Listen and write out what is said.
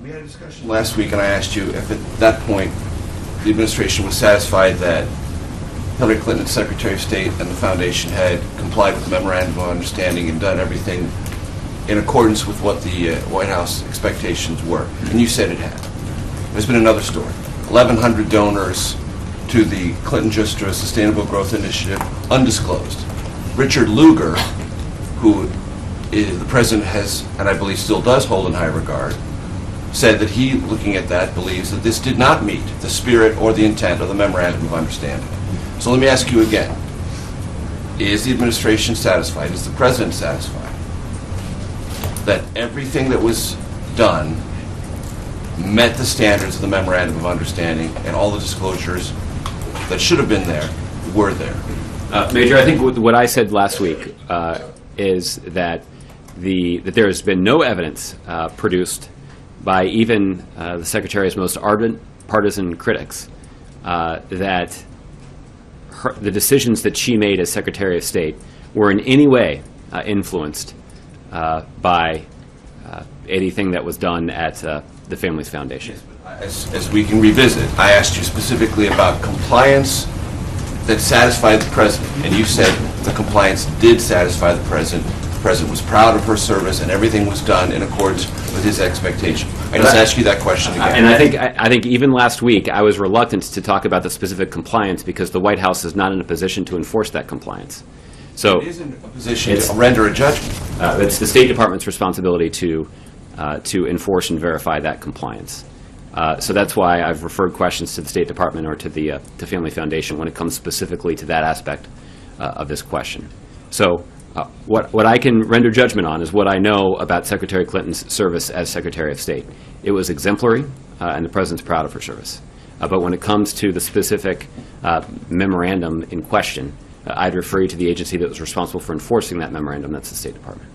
We had a discussion last week, and I asked you if at that point the administration was satisfied that Hillary Clinton, Secretary of State, and the Foundation had complied with the Memorandum of Understanding and done everything in accordance with what the White House expectations were. And you said it had. There's been another story. 1,100 donors to the Clinton-Justra Sustainable Growth Initiative, undisclosed. Richard Lugar, who the President has, and I believe still does hold in high regard, said that he, looking at that, believes that this did not meet the spirit or the intent of the Memorandum of Understanding. So let me ask you again. Is the administration satisfied, is the President satisfied, that everything that was done met the standards of the Memorandum of Understanding and all the disclosures that should have been there were there? Major, I think what I said last week is that there has been no evidence produced by even the Secretary's most ardent partisan critics that the decisions that she made as Secretary of State were in any way influenced by anything that was done at the Families Foundation. As we can revisit, I asked you specifically about compliance that satisfied the President, and you said the compliance did satisfy the President. The President was proud of her service, and everything was done in accordance with his expectation. I just asked you that question again. And I think even last week I was reluctant to talk about the specific compliance because the White House is not in a position to enforce that compliance. So it is in a position to render a judgment. It's the State Department's responsibility to enforce and verify that compliance. So that's why I've referred questions to the State Department or to the Family Foundation when it comes specifically to that aspect of this question. So what I can render judgment on is what I know about Secretary Clinton's service as Secretary of State. It was exemplary, and the President's proud of her service. But when it comes to the specific memorandum in question, I'd refer you to the agency that was responsible for enforcing that memorandum. That's the State Department.